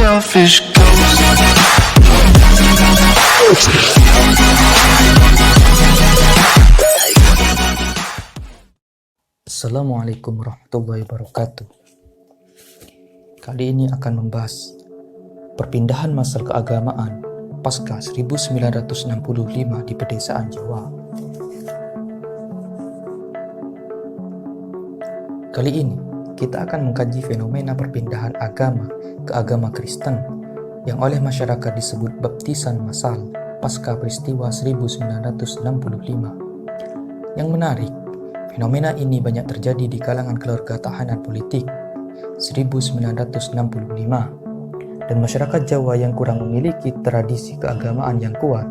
selfish ghost. Assalamualaikum warahmatullahi wabarakatuh. Kali ini akan membahas perpindahan masal keagamaan pasca 1965 di pedesaan Jawa. Kali ini kita akan mengkaji fenomena perpindahan agama ke agama Kristen yang oleh masyarakat disebut baptisan massal pasca peristiwa 1965. Yang menarik, fenomena ini banyak terjadi di kalangan keluarga tahanan politik 1965 dan masyarakat Jawa yang kurang memiliki tradisi keagamaan yang kuat.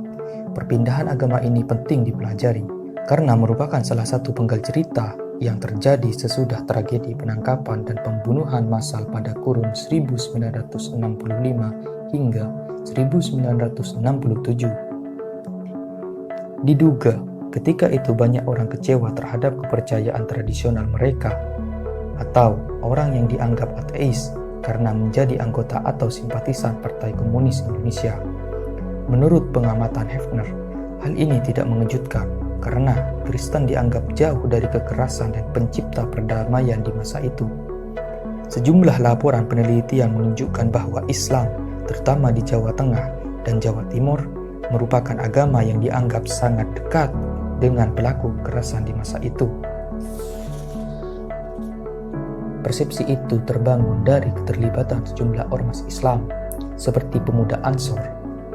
Perpindahan agama ini penting dipelajari karena merupakan salah satu penggal cerita yang terjadi sesudah tragedi penangkapan dan pembunuhan massal pada kurun 1965 hingga 1967. Diduga ketika itu banyak orang kecewa terhadap kepercayaan tradisional mereka atau orang yang dianggap ateis karena menjadi anggota atau simpatisan Partai Komunis Indonesia. Menurut pengamatan Hefner, hal ini tidak mengejutkan karena Kristen dianggap jauh dari kekerasan dan pencipta perdamaian di masa itu. Sejumlah laporan penelitian menunjukkan bahwa Islam, terutama di Jawa Tengah dan Jawa Timur, merupakan agama yang dianggap sangat dekat dengan pelaku kekerasan di masa itu. Persepsi itu terbangun dari keterlibatan sejumlah ormas Islam seperti Pemuda Ansor,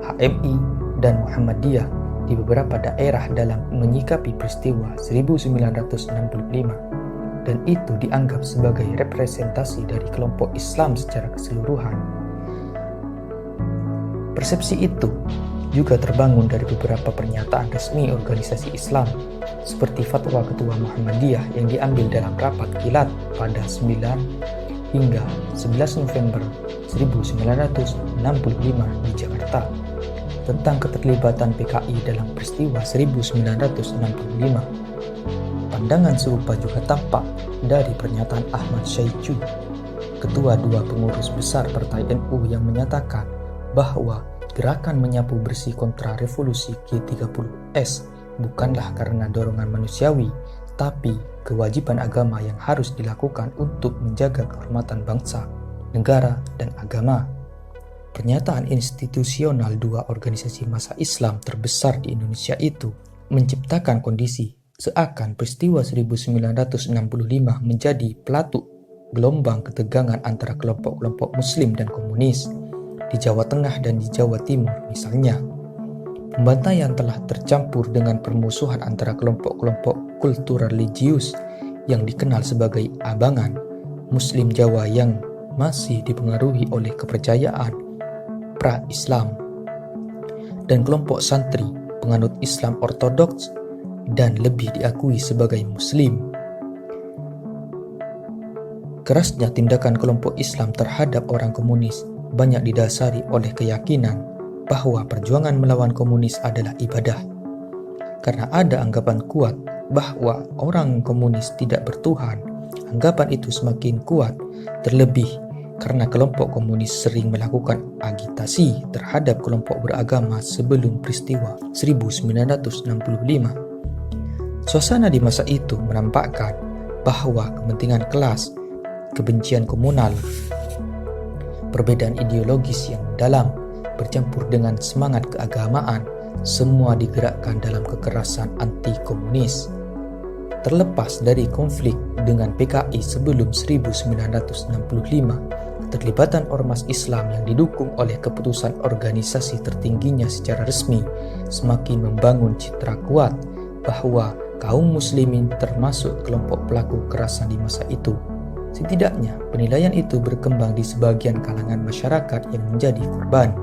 HMI, dan Muhammadiyah di beberapa daerah dalam menyikapi peristiwa 1965, dan itu dianggap sebagai representasi dari kelompok Islam secara keseluruhan. Persepsi itu juga terbangun dari beberapa pernyataan resmi organisasi Islam seperti fatwa Ketua Muhammadiyah yang diambil dalam rapat kilat pada 9 hingga 11 November 1965 di Jakarta tentang keterlibatan PKI dalam peristiwa 1965. Pandangan serupa juga tampak dari pernyataan Ahmad Syaiqo, Ketua dua pengurus besar Partai NU, yang menyatakan bahwa gerakan menyapu bersih kontra revolusi G30S bukanlah karena dorongan manusiawi, tapi kewajiban agama yang harus dilakukan untuk menjaga kehormatan bangsa, negara, dan agama. Pernyataan institusional dua organisasi massa Islam terbesar di Indonesia itu menciptakan kondisi seakan peristiwa 1965 menjadi pelatuk gelombang ketegangan antara kelompok-kelompok Muslim dan komunis di Jawa Tengah dan di Jawa Timur misalnya. Pembantaian telah tercampur dengan permusuhan antara kelompok-kelompok kultur religius yang dikenal sebagai abangan Muslim Jawa yang masih dipengaruhi oleh kepercayaan pra-Islam dan kelompok santri penganut Islam ortodoks dan lebih diakui sebagai Muslim. Kerasnya tindakan kelompok Islam terhadap orang komunis banyak didasari oleh keyakinan bahwa perjuangan melawan komunis adalah ibadah. Karena ada anggapan kuat bahwa orang komunis tidak bertuhan, anggapan itu semakin kuat, terlebih karena kelompok komunis sering melakukan agitasi terhadap kelompok beragama sebelum peristiwa 1965. Suasana di masa itu menampakkan bahwa kepentingan kelas, kebencian komunal, perbedaan ideologis yang dalam bercampur dengan semangat keagamaan, semua digerakkan dalam kekerasan anti-komunis. Terlepas dari konflik dengan PKI sebelum 1965, keterlibatan ormas Islam yang didukung oleh keputusan organisasi tertingginya secara resmi semakin membangun citra kuat bahwa kaum muslimin termasuk kelompok pelaku kekerasan di masa itu. Setidaknya, penilaian itu berkembang di sebagian kalangan masyarakat yang menjadi korban.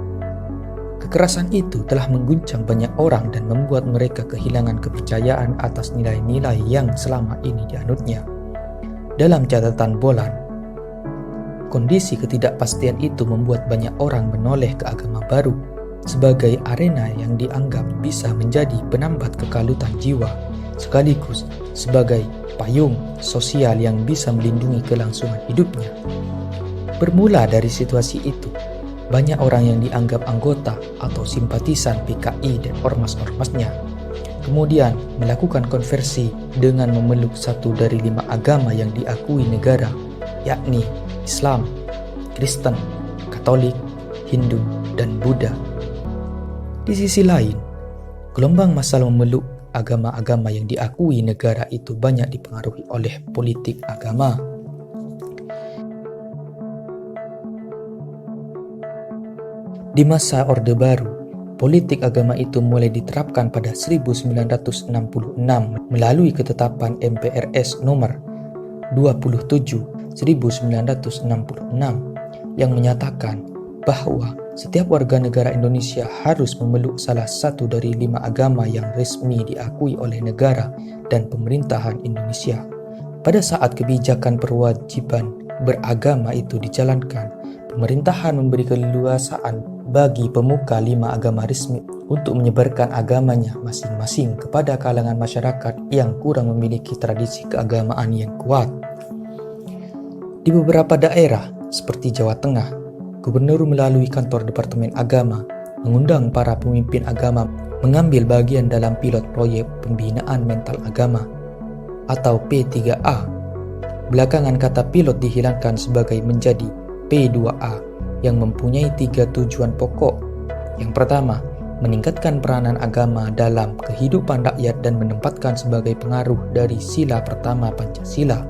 Kekerasan itu telah mengguncang banyak orang dan membuat mereka kehilangan kepercayaan atas nilai-nilai yang selama ini dianutnya. Dalam catatan Bolan, kondisi ketidakpastian itu membuat banyak orang menoleh ke agama baru sebagai arena yang dianggap bisa menjadi penambat kekalutan jiwa, sekaligus sebagai payung sosial yang bisa melindungi kelangsungan hidupnya. Bermula dari situasi itu, banyak orang yang dianggap anggota atau simpatisan PKI dan ormas-ormasnya kemudian melakukan konversi dengan memeluk satu dari 5 agama yang diakui negara, yakni Islam, Kristen, Katolik, Hindu, dan Buddha. Di sisi lain, gelombang massal memeluk agama-agama yang diakui negara itu banyak dipengaruhi oleh politik agama. Di masa Orde Baru, politik agama itu mulai diterapkan pada 1966 melalui ketetapan MPRS nomor 27 1966 yang menyatakan bahwa setiap warga negara Indonesia harus memeluk salah satu dari 5 agama yang resmi diakui oleh negara dan pemerintahan Indonesia. Pada saat kebijakan perwajiban beragama itu dijalankan, pemerintahan memberi keleluasaan bagi pemuka 5 agama resmi untuk menyebarkan agamanya masing-masing kepada kalangan masyarakat yang kurang memiliki tradisi keagamaan yang kuat. Di beberapa daerah seperti Jawa Tengah, Gubernur melalui kantor Departemen Agama mengundang para pemimpin agama mengambil bagian dalam pilot proyek pembinaan mental agama atau P3A. Belakangan kata pilot dihilangkan sebagai menjadi P2A yang mempunyai 3 tujuan pokok. Yang pertama, meningkatkan peranan agama dalam kehidupan rakyat dan menempatkan sebagai pengaruh dari sila pertama Pancasila.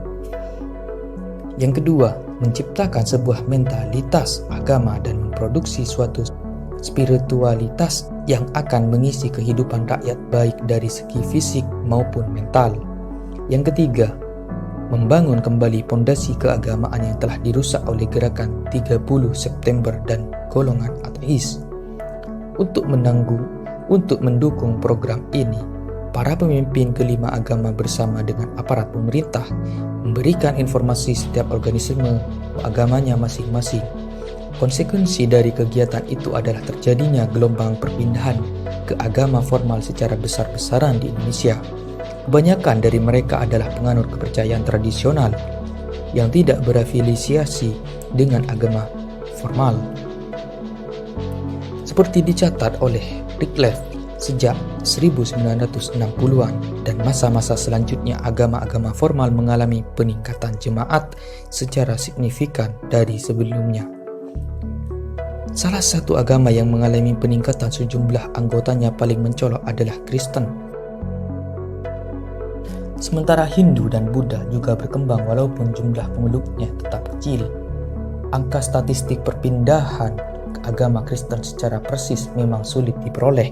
Yang kedua, menciptakan sebuah mentalitas agama dan memproduksi suatu spiritualitas yang akan mengisi kehidupan rakyat baik dari segi fisik maupun mental. Yang ketiga, membangun kembali pondasi keagamaan yang telah dirusak oleh gerakan 30 September dan golongan ateis. Untuk mendukung program ini, para pemimpin kelima agama bersama dengan aparat pemerintah memberikan informasi setiap organisme agamanya masing-masing. Konsekuensi dari kegiatan itu adalah terjadinya gelombang perpindahan ke agama formal secara besar-besaran di Indonesia. Kebanyakan dari mereka adalah penganut kepercayaan tradisional yang tidak berafiliasi dengan agama formal. Seperti dicatat oleh Wycliffe sejak 1960-an dan masa-masa selanjutnya agama-agama formal mengalami peningkatan jemaat secara signifikan dari sebelumnya. Salah satu agama yang mengalami peningkatan sejumlah anggotanya paling mencolok adalah Kristen. Sementara Hindu dan Buddha juga berkembang walaupun jumlah pemeluknya tetap kecil. Angka statistik perpindahan ke agama Kristen secara persis memang sulit diperoleh,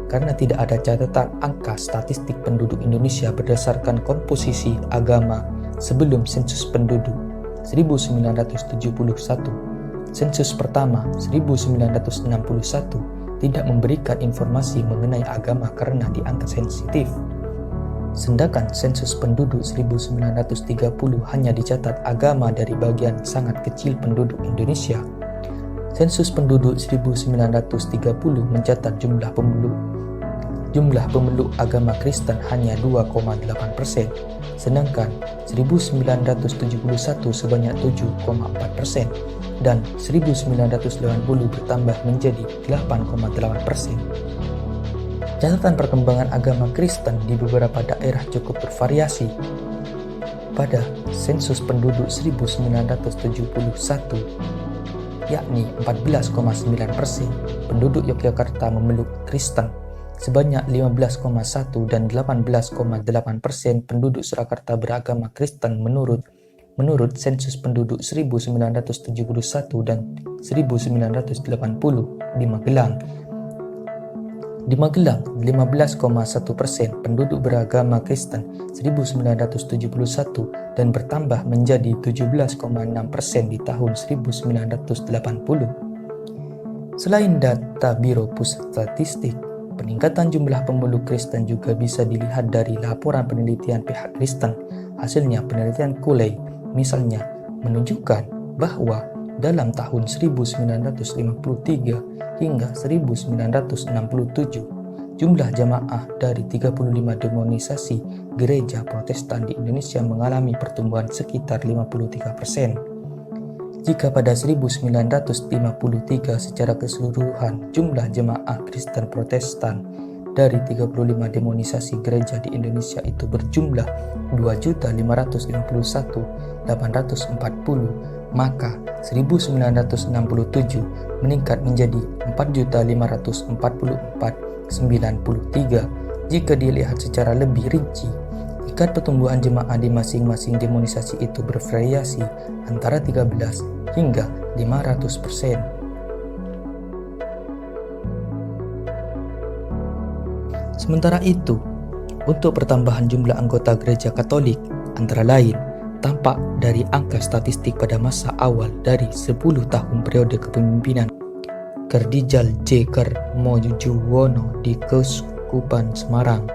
karena tidak ada catatan angka statistik penduduk Indonesia berdasarkan komposisi agama sebelum sensus penduduk 1971. Sensus pertama 1961 tidak memberikan informasi mengenai agama karena dianggap sensitif. Sedangkan sensus penduduk 1930 hanya dicatat agama dari bagian sangat kecil penduduk Indonesia. Sensus penduduk 1930 mencatat jumlah pemeluk agama Kristen hanya 2,8%, sedangkan 1971 sebanyak 7,4% dan 1980 bertambah menjadi 8,8%. Catatan perkembangan agama Kristen di beberapa daerah cukup bervariasi. Pada sensus penduduk 1971, yakni 14,9%, penduduk Yogyakarta memeluk Kristen, sebanyak 15,1 dan 18,8% penduduk Surakarta beragama Kristen menurut sensus penduduk 1971 dan 1980 di Magelang. Di Magelang, 15,1% penduduk beragama Kristen 1971 dan bertambah menjadi 17,6% di tahun 1980. Selain data Biro Pusat Statistik, peningkatan jumlah pemeluk Kristen juga bisa dilihat dari laporan penelitian pihak Kristen. Hasilnya penelitian Cooley misalnya menunjukkan bahwa dalam tahun 1953 hingga 1967, jumlah jamaah dari 35 denominasi gereja Protestan di Indonesia mengalami pertumbuhan sekitar 53%. Jika pada 1953 secara keseluruhan jumlah jemaah Kristen Protestan dari 35 demonisasi gereja di Indonesia itu berjumlah 2.551.840, maka 1967 meningkat menjadi 4.544.093. Jika dilihat secara lebih rinci, tingkat pertumbuhan jemaah di masing-masing demonisasi itu bervariasi antara 13 hingga 500%. Sementara itu, untuk pertambahan jumlah anggota gereja Katolik, antara lain, tampak dari angka statistik pada masa awal dari 10 tahun periode kepemimpinan Kardinal J. Kermojuwono di Keuskupan Semarang.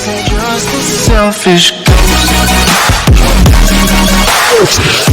Just a selfish ghost.